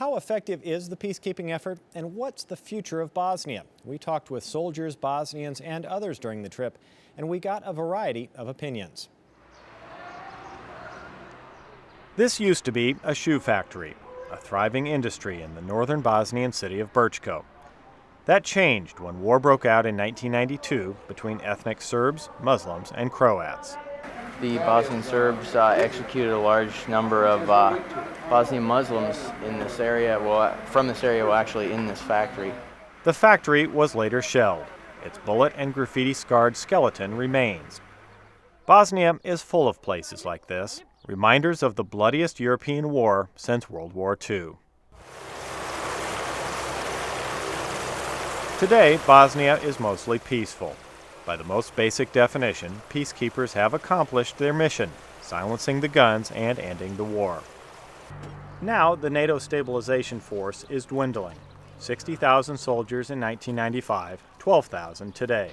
How effective is the peacekeeping effort, and what's the future of Bosnia? We talked with soldiers, Bosnians, and others during the trip, and we got a variety of opinions. This used to be a shoe factory, a thriving industry in the northern Bosnian city of Brčko. That changed when war broke out in 1992 between ethnic Serbs, Muslims, and Croats. The Bosnian Serbs executed a large number of Bosnian Muslims in this area, actually in this factory. The factory was later shelled. Its bullet and graffiti-scarred skeleton remains. Bosnia is full of places like this, reminders of the bloodiest European war since World War II. Today, Bosnia is mostly peaceful. By the most basic definition, peacekeepers have accomplished their mission, silencing the guns and ending the war. Now, the NATO stabilization force is dwindling. 60,000 soldiers in 1995, 12,000 today.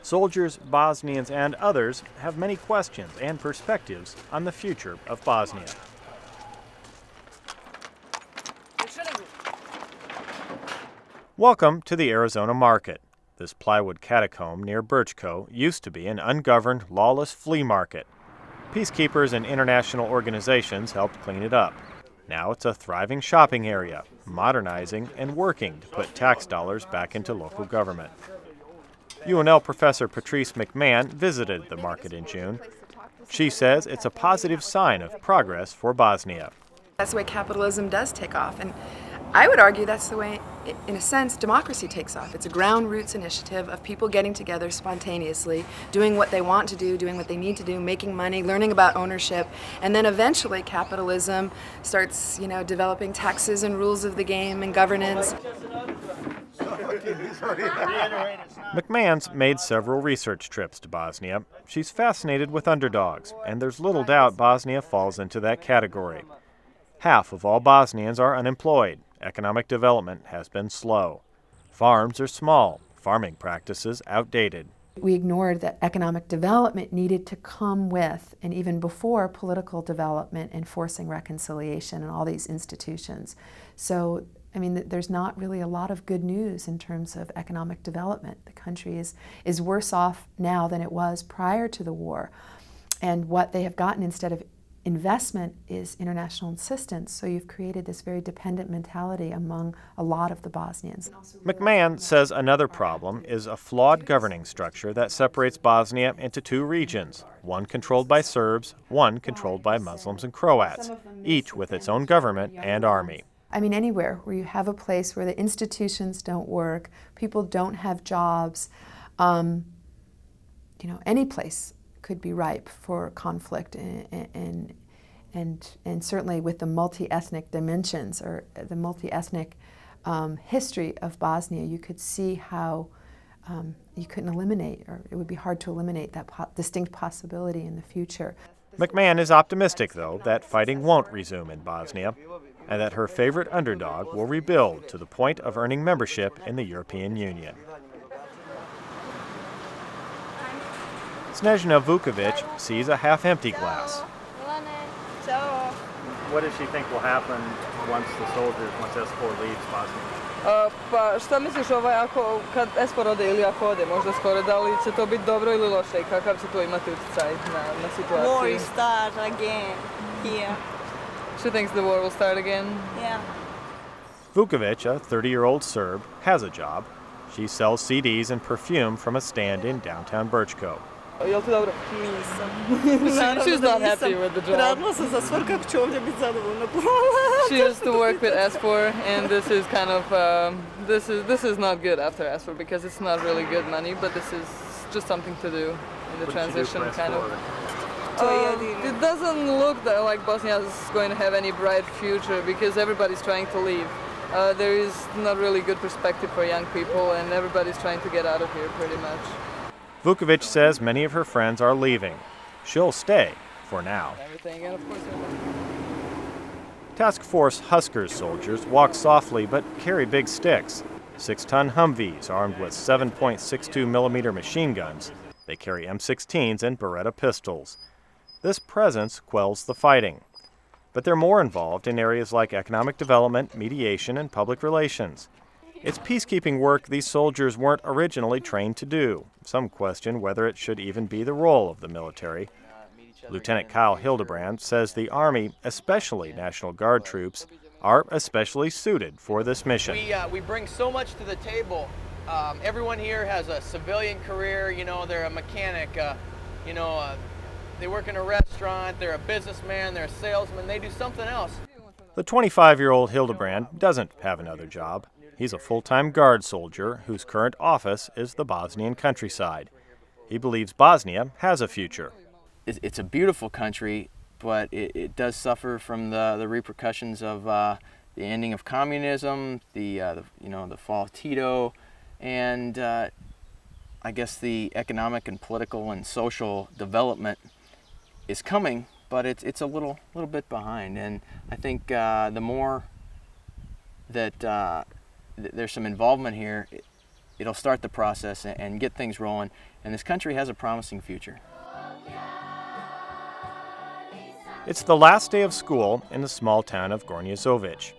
Soldiers, Bosnians, and others have many questions and perspectives on the future of Bosnia. Welcome to the Arizona Market. This plywood catacomb near Brčko used to be an ungoverned, lawless flea market. Peacekeepers and international organizations helped clean it up. Now it's a thriving shopping area, modernizing and working to put tax dollars back into local government. UNL professor Patrice McMahon visited the market in June. She says it's a positive sign of progress for Bosnia. That's the way capitalism does take off, and I would argue that's the way, in a sense, democracy takes off. It's a ground roots initiative of people getting together spontaneously, doing what they want to do, doing what they need to do, making money, learning about ownership, and then eventually capitalism starts, developing taxes and rules of the game and governance. McMahon's made several research trips to Bosnia. She's fascinated with underdogs, and there's little doubt Bosnia falls into that category. Half of all Bosnians are unemployed. Economic development has been slow. Farms are small, farming practices outdated. We ignored that economic development needed to come with, and even before, political development and forcing reconciliation and all these institutions. So, there's not really a lot of good news in terms of economic development. The country is worse off now than it was prior to the war. And what they have gotten instead of investment is international assistance, so you've created this very dependent mentality among a lot of the Bosnians. McMahon says another problem is a flawed governing structure that separates Bosnia into two regions, one controlled by Serbs, one controlled by Muslims and Croats, each with its own government and army. Anywhere where you have a place where the institutions don't work, people don't have jobs, any place could be ripe for conflict, and certainly with the multi-ethnic dimensions or the multi-ethnic history of Bosnia, you could see how you couldn't eliminate, or it would be hard to eliminate that distinct possibility in the future. McMahon is optimistic, though, that fighting won't resume in Bosnia, and that her favorite underdog will rebuild to the point of earning membership in the European Union. Snezhna Vukovic sees a half-empty glass. What does she think will happen once S4 leaves Bosnia? Pa šta misliš kad SPOR ode ili ako ode možda skoro, da li će to biti dobro ili loše i kakav će to imati utjecaj na situaciju? War start again here. She thinks the war will start again? Yeah. Vukovic, a 30-year-old Serb, has a job. She sells CDs and perfume from a stand in downtown Brčko. Jel ti dobro? Nisam. She's not happy with the job. Radila sam za SPOR, kako ću ovdje biti zadovoljna. She used to work with S4, and this is kind of this is not good after S4 because it's not really good money, but this is just something to do in the transition kind of. It doesn't look like Bosnia is going to have any bright future because everybody's trying to leave. There is not really good perspective for young people, and everybody's trying to get out of here pretty much. Vukovic says many of her friends are leaving. She'll stay for now. And of course, Task Force Huskers soldiers walk softly but carry big sticks. 6-ton Humvees armed with 7.62 millimeter machine guns. They carry M16s and Beretta pistols. This presence quells the fighting. but they're more involved in areas like economic development, mediation, and public relations. It's peacekeeping work these soldiers weren't originally trained to do. Some question whether it should even be the role of the military. Lieutenant Kyle Hildebrand says the Army, especially National Guard troops, are especially suited for this mission. We bring so much to the table. Everyone here has a civilian career, they're a mechanic, they work in a restaurant, they're a businessman, they're a salesman, they do something else. The 25-year-old Hildebrand doesn't have another job. He's a full-time Guard soldier whose current office is the Bosnian countryside. He believes Bosnia has a future. It's a beautiful country, but it does suffer from the repercussions of the ending of communism, the fall of Tito, and I guess the economic and political and social development is coming, but it's a little bit behind. And I think the more that there's some involvement here, it'll start the process and get things rolling. And this country has a promising future. It's the last day of school in the small town of Gornjezovic.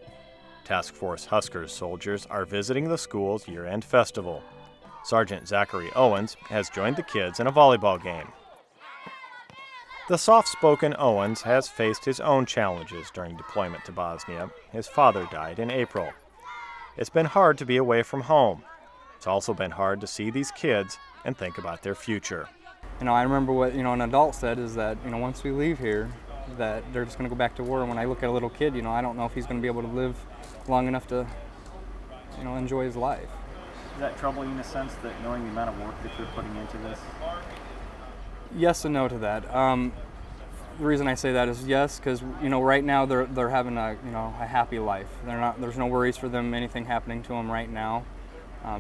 Task Force Huskers soldiers are visiting the school's year-end festival. Sergeant Zachary Owens has joined the kids in a volleyball game. The soft-spoken Owens has faced his own challenges during deployment to Bosnia. His father died in April. It's been hard to be away from home. It's also been hard to see these kids and think about their future. I remember what an adult said is that once we leave here, that they're just going to go back to war. And when I look at a little kid, I don't know if he's going to be able to live long enough to enjoy his life. Does that trouble you in a sense, that knowing the amount of work that you're putting into this? Yes and no to that. The reason I say that is yes, because right now they're having a happy life. There's no worries for them, anything happening to them right now.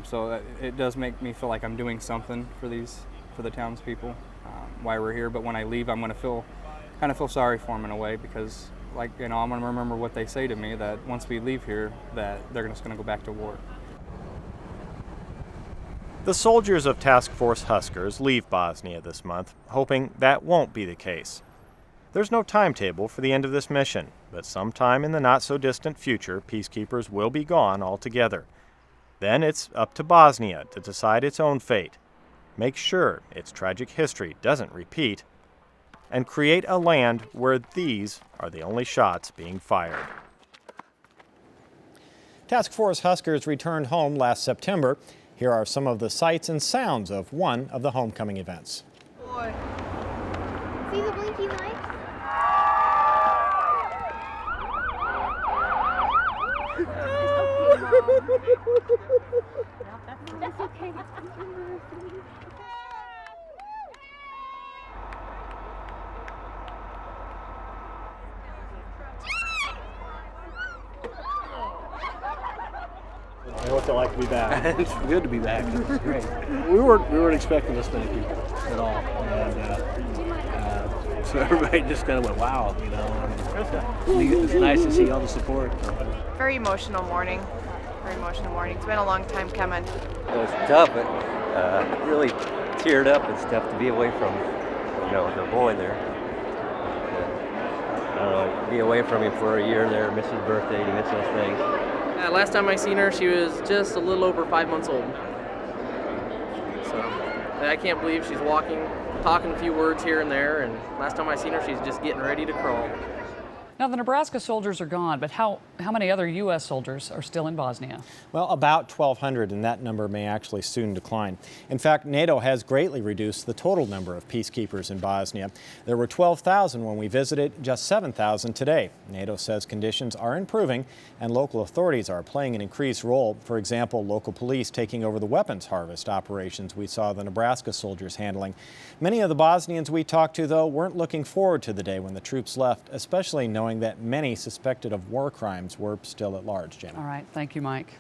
So it does make me feel like I'm doing something for the townspeople while we're here. But when I leave, I'm going to kind of feel sorry for them in a way, because I'm going to remember what they say to me, that once we leave here, that they're just going to go back to war. The soldiers of Task Force Huskers leave Bosnia this month, hoping that won't be the case. There's no timetable for the end of this mission, but sometime in the not-so-distant future, peacekeepers will be gone altogether. Then it's up to Bosnia to decide its own fate, make sure its tragic history doesn't repeat, and create a land where these are the only shots being fired. Task Force Huskers returned home last September. Here are some of the sights and sounds of one of the homecoming events. Boy. See the blinky lights? That's okay. What's it like to be back? It's good to be back. It's great. We weren't expecting this many people at all, and so everybody just kind of went, "Wow," It's nice to see all the support. Very emotional morning. Very emotional morning. It's been a long time coming. It was tough, but really teared up. It's tough to be away from, the boy there. Be away from him for a year there, miss his birthday, you miss those things. Last time I seen her, she was just a little over 5 months old. So I can't believe she's walking, talking a few words here and there, and last time I seen her, she's just getting ready to crawl. Now, the Nebraska soldiers are gone, but how many other U.S. soldiers are still in Bosnia? Well, about 1,200, and that number may actually soon decline. In fact, NATO has greatly reduced the total number of peacekeepers in Bosnia. There were 12,000 when we visited, just 7,000 today. NATO says conditions are improving, and local authorities are playing an increased role. For example, local police taking over the weapons harvest operations we saw the Nebraska soldiers handling. Many of the Bosnians we talked to, though, weren't looking forward to the day when the troops left, especially knowing that many suspected of war crimes were still at large, Jenna. All right. Thank you, Mike.